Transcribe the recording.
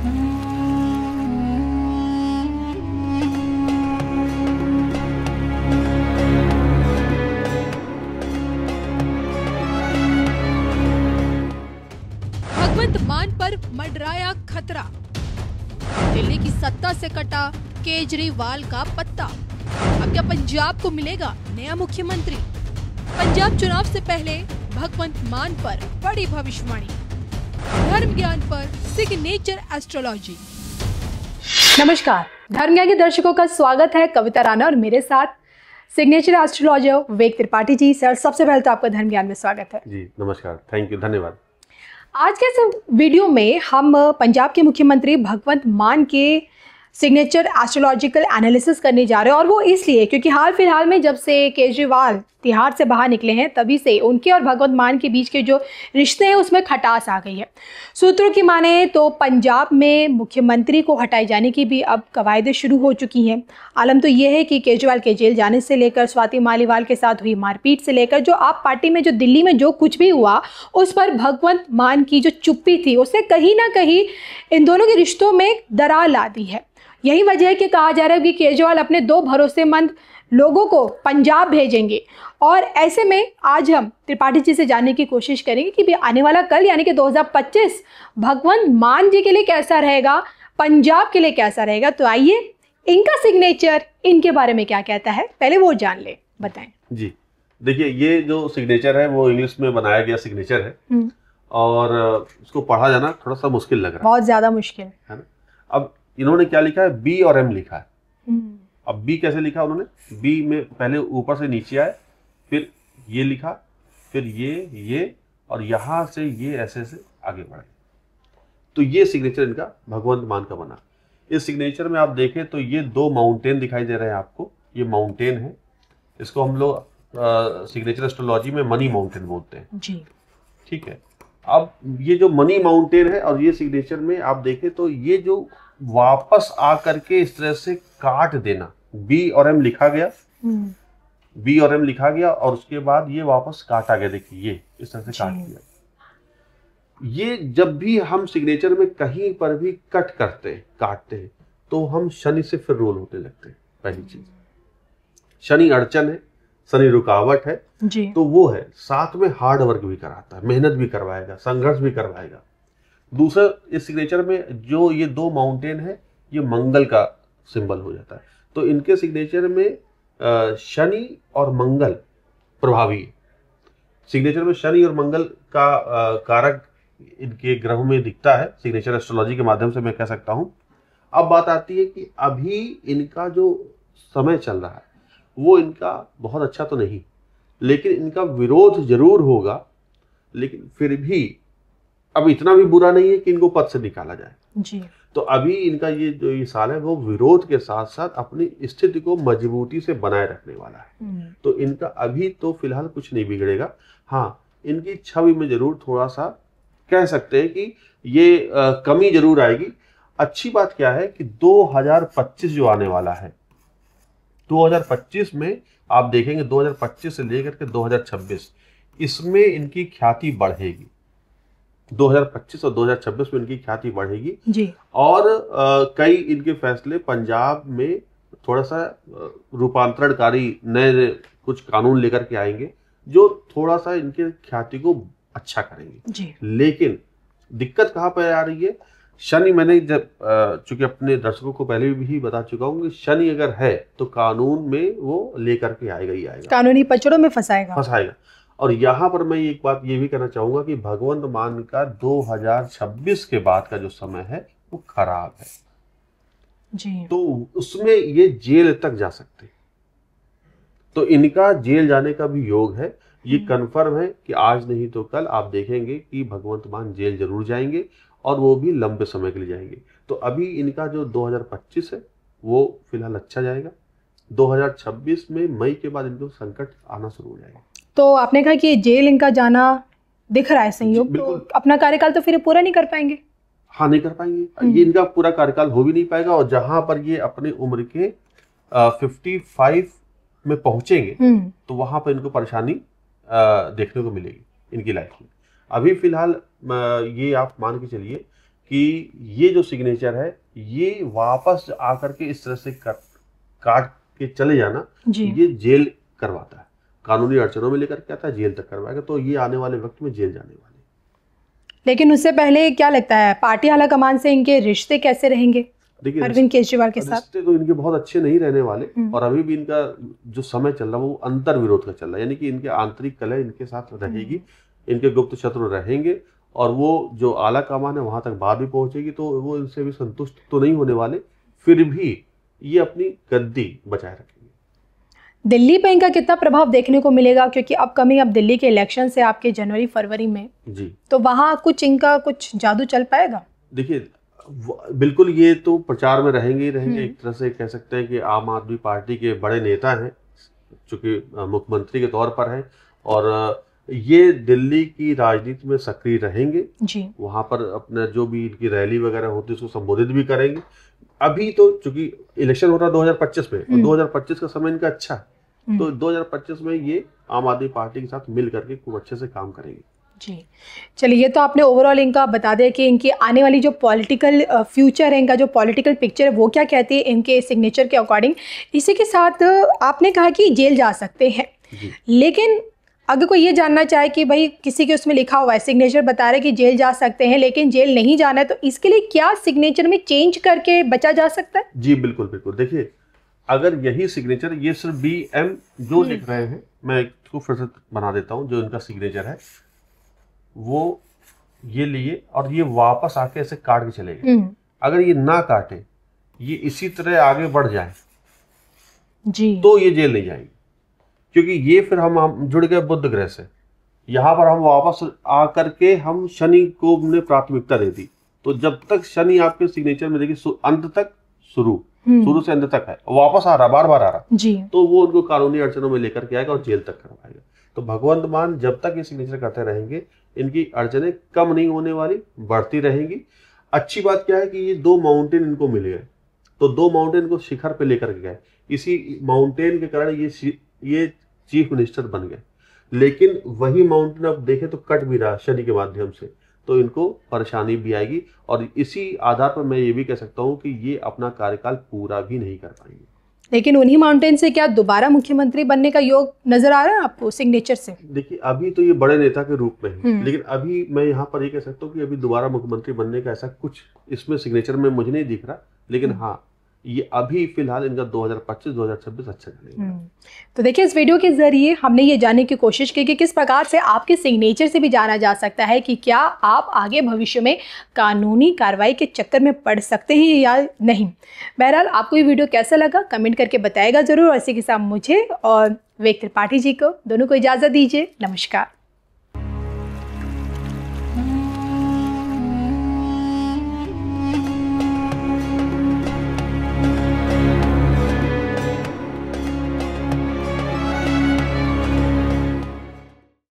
भगवंत मान पर मंडराया खतरा, दिल्ली की सत्ता से कटा केजरीवाल का पत्ता। अब क्या पंजाब को मिलेगा नया मुख्यमंत्री? पंजाब चुनाव से पहले भगवंत मान पर बड़ी भविष्यवाणी। धर्म ज्ञान पर सिग्नेचर एस्ट्रोलॉजी। नमस्कार, धर्म ज्ञान के दर्शकों का स्वागत है। कविता राणा और मेरे साथ सिग्नेचर एस्ट्रोलॉजर विवेक त्रिपाठी जी। सर, सबसे पहले तो आपका धर्म ज्ञान में स्वागत है। जी नमस्कार, थैंक यू, धन्यवाद। आज के इस वीडियो में हम पंजाब के मुख्यमंत्री भगवंत मान के सिग्नेचर एस्ट्रोलॉजिकल एनालिसिस करने जा रहे हैं, और वो इसलिए क्योंकि हाल फिलहाल में जब से केजरीवाल तिहाड़ से बाहर निकले हैं तभी से उनके और भगवंत मान के बीच के जो रिश्ते हैं उसमें खटास आ गई है। सूत्रों की माने तो पंजाब में मुख्यमंत्री को हटाए जाने की भी अब कवायदें शुरू हो चुकी हैं। आलम तो ये है कि केजरीवाल के जेल जाने से लेकर स्वाति मालीवाल के साथ हुई मारपीट से लेकर जो आप पार्टी में जो दिल्ली में जो कुछ भी हुआ उस पर भगवंत मान की जो चुप्पी थी उसने कहीं ना कहीं इन दोनों के रिश्तों में दरार ला दी है। यही वजह है कि कहा जा रहा है कि केजरीवाल अपने दो भरोसेमंद लोगों को पंजाब भेजेंगे, और ऐसे में आज हम त्रिपाठी जी से जानने की कोशिश करेंगे कि भी आने वाला कल यानी कि 2025 भगवंत मान जी के लिए कैसा रहेगा, पंजाब के लिए कैसा रहेगा। तो आइए इनका सिग्नेचर इनके बारे में क्या कहता है, पहले वो जान ले, बताएं। जी देखिए, ये जो सिग्नेचर है वो इंग्लिश में बनाया गया सिग्नेचर है और उसको पढ़ा जाना थोड़ा सा मुश्किल लग रहा है, बहुत ज्यादा मुश्किल है ना। अब इन्होंने क्या लिखा है, बी और एम लिखा है। अब बी कैसे लिखा उन्होंने, बी में पहले ऊपर से नीचे आए, फिर ये लिखा, फिर ये और यहाँ से ये ऐसे ऐसे आगे बढ़े। तो ये सिग्नेचर इनका भगवंत मान का बना। इस सिग्नेचर में आप देखें तो ये दो माउंटेन दिखाई दे रहे हैं आपको। ये माउंटेन है, इसको हम लोग सिग्नेचर एस्ट्रोलॉजी में मनी माउंटेन बोलते हैं जी। ठीक है। अब ये जो मनी माउंटेन है और ये सिग्नेचर में आप देखें तो ये जो वापस आकर के इस तरह से काट देना, बी और एम लिखा गया, बी और एम लिखा गया और उसके बाद ये वापस काटा गया। देखिए ये इस तरह से काट दिया। ये जब भी हम सिग्नेचर में कहीं पर भी कट करते हैं, काटते हैं, तो हम शनि से फिर रोल होने लगते हैं। पहली चीज, शनि अड़चन है, शनि रुकावट है जी। तो वो है, साथ में हार्ड वर्क भी कराता है, मेहनत भी करवाएगा, संघर्ष भी करवाएगा। दूसरा, इस सिग्नेचर में जो ये दो माउंटेन है ये मंगल का सिंबल हो जाता है। तो इनके सिग्नेचर में शनि और मंगल प्रभावी है। सिग्नेचर में शनि और मंगल का कारक इनके ग्रहों में दिखता है। सिग्नेचर एस्ट्रोलॉजी के माध्यम से मैं कह सकता हूं। अब बात आती है कि अभी इनका जो समय चल रहा है वो इनका बहुत अच्छा तो नहीं, लेकिन इनका विरोध जरूर होगा, लेकिन फिर भी अब इतना भी बुरा नहीं है कि इनको पद से निकाला जाए जी। तो अभी इनका ये जो ये साल है वो विरोध के साथ साथ अपनी स्थिति को मजबूती से बनाए रखने वाला है। तो इनका अभी तो फिलहाल कुछ नहीं बिगड़ेगा। हाँ, इनकी छवि में जरूर थोड़ा सा कह सकते हैं कि ये कमी जरूर आएगी। अच्छी बात क्या है कि 2025 जो आने वाला है, 2025 में आप देखेंगे 2025 से लेकर के 2026 इसमें इनकी ख्याति बढ़ेगी। 2025 और 2026 में इनकी ख्याति बढ़ेगी जी। और कई इनके फैसले पंजाब में थोड़ा सा रूपांतरणकारी नए कुछ कानून लेकर के आएंगे जो थोड़ा सा इनके ख्याति को अच्छा करेंगे जी। लेकिन दिक्कत कहाँ पर आ रही है, शनि, मैंने जब चूंकि अपने दर्शकों को पहले भी बता चुका हूँ कि शनि अगर है तो कानून में वो लेकर के आएगा ही आएगा, कानूनी पचड़ों में फंसाएगा। और यहाँ पर मैं एक बात ये भी कहना चाहूंगा कि भगवंत मान का 2026 के बाद का जो समय है वो खराब है जी। तो उसमें ये जेल तक जा सकते, तो इनका जेल जाने का भी योग है। ये कंफर्म है कि आज नहीं तो कल आप देखेंगे कि भगवंत मान जेल जरूर जाएंगे और वो भी लंबे समय के लिए जाएंगे। तो अभी इनका जो 2025 है वो फिलहाल अच्छा जाएगा। 2026 में मई के बाद इनको संकट आना शुरू हो जाएगा। तो आपने कहा कि जेल इनका जाना दिख रहा है संयोग, तो अपना कार्यकाल तो फिर पूरा नहीं कर पाएंगे। हाँ, नहीं कर पाएंगे। ये इनका पूरा कार्यकाल हो भी नहीं पाएगा और जहां पर ये अपने उम्र के 55 में पहुंचेंगे तो वहां पर इनको परेशानी देखने को मिलेगी इनकी लाइफ में। अभी फिलहाल ये आप मान के चलिए कि ये जो सिग्नेचर है ये वापस आकर के इस तरह से काट के चले जाना, ये जेल करवाता है, कानूनी अड़चनों में लेकर के आता है, जेल तक करवाएगा। तो ये आने वाले वक्त में जेल जाने वाले। लेकिन उससे पहले क्या लगता है पार्टी आला कमान से इनके रिश्ते कैसे रहेंगे देखिए अरविंद केजरीवाल के साथ? रिश्ते तो इनके बहुत अच्छे नहीं रहने वाले, और अभी भी इनका जो समय चल रहा है वो अंतर विरोध का चल रहा है, यानी कि इनके आंतरिक कलह इनके साथ रहेगी, इनके गुप्त शत्रु रहेंगे, और वो जो आला कमान है वहां तक बात भी पहुंचेगी, तो वो इनसे भी संतुष्ट तो नहीं होने वाले, फिर भी ये अपनी गद्दी बचाए रखेंगे। दिल्ली पे इनका कितना प्रभाव देखने को मिलेगा, क्योंकि अपकमिंग अब दिल्ली के इलेक्शन से आपके जनवरी फरवरी में जी, तो वहाँ कुछ इनका कुछ जादू चल पाएगा? देखिए बिल्कुल ये तो प्रचार में रहेंगे ही रहेंगे। एक तरह से कह सकते हैं कि आम आदमी पार्टी के बड़े नेता हैं, चूंकि मुख्यमंत्री के तौर पर हैं, और ये दिल्ली की राजनीति में सक्रिय रहेंगे जी। वहाँ पर अपना जो भी इनकी रैली वगैरह होती है उसको संबोधित भी करेंगे। अभी तो चूंकि इलेक्शन हो रहा है 2025 में, और 2025 का समय इनका अच्छा है, तो 2025 में ये आम आदमी पार्टी के साथ मिल करके खूब अच्छे से काम करेंगे। जी, चलिए ये तो आपने ओवरऑल इनका बता दिया कि इनकी आने वाली जो पॉलिटिकल फ्यूचर है, इनका जो पॉलिटिकल पिक्चर है वो क्या कहती है इनके सिग्नेचर के अकॉर्डिंग। इसी के साथ आपने कहा कि जेल जा सकते हैं, लेकिन अगर कोई ये जानना चाहे कि भाई किसी के उसमें लिखा हुआ है, सिग्नेचर बता रहे कि जेल जा सकते हैं लेकिन जेल नहीं जाना है, तो इसके लिए क्या सिग्नेचर में चेंज करके बचा जा सकता है? जी बिल्कुल बिल्कुल। देखिए अगर यही सिग्नेचर, ये सिर्फ BM जो लिख रहे हैं, मैं इसको फिर से बना देता हूँ, जो इनका सिग्नेचर है वो ये लिए और ये वापस आके ऐसे काट के चले गए। अगर ये ना काटे, ये इसी तरह आगे बढ़ जाए जी, तो ये जेल नहीं जाएगी, क्योंकि ये फिर हम जुड़ गए बुध ग्रह से। यहाँ पर हम वापस आकर के हम शनि को हमने प्राथमिकता दे दी, तो जब तक शनि आपके सिग्नेचर में देखिए अंत तक शुरू से अंत तक है, वापस आ रहा, बार बार आ रहा जी, तो वो उनको कानूनी अड़चनों में लेकर के आएगा और जेल तक करवाएगा। तो भगवंत मान जब तक ये सिग्नेचर करते रहेंगे, इनकी अड़चनें कम नहीं होने वाली, बढ़ती रहेंगी। अच्छी बात क्या है कि ये 2 माउंटेन इनको मिल गए, तो 2 माउंटेन को शिखर पे लेकर के गए, इसी माउंटेन के कारण ये चीफ मिनिस्टर बन गए। लेकिन वही माउंटेन अब देखें तो कट भी रहा शनि के माध्यम से, तो इनको परेशानी भी आएगी, और इसी आधार पर मैं ये भी कह सकता हूँ कि ये अपना कार्यकाल पूरा भी नहीं कर पाएंगे। लेकिन उन्हीं माउंटेन से क्या दोबारा मुख्यमंत्री बनने का योग नजर आ रहा है आपको सिग्नेचर से? देखिए अभी तो ये बड़े नेता के रूप में है, लेकिन अभी मैं यहाँ पर ये कह सकता हूँ कि अभी दोबारा मुख्यमंत्री बनने का ऐसा कुछ इसमें सिग्नेचर में मुझे नहीं दिख रहा। लेकिन हाँ, ये अभी फिलहाल इनका 2025-2026 अच्छा चलेगा। तो देखिए इस वीडियो के जरिए हमने ये जानने की कोशिश की कि किस प्रकार से आपके सिग्नेचर से भी जाना जा सकता है कि क्या आप आगे भविष्य में कानूनी कार्रवाई के चक्कर में पड़ सकते हैं या नहीं। बहरहाल आपको ये वीडियो कैसा लगा कमेंट करके बताएगा ज़रूर, और इसी के साथ मुझे और विवेक त्रिपाठी जी को दोनों को इजाज़त दीजिए। नमस्कार।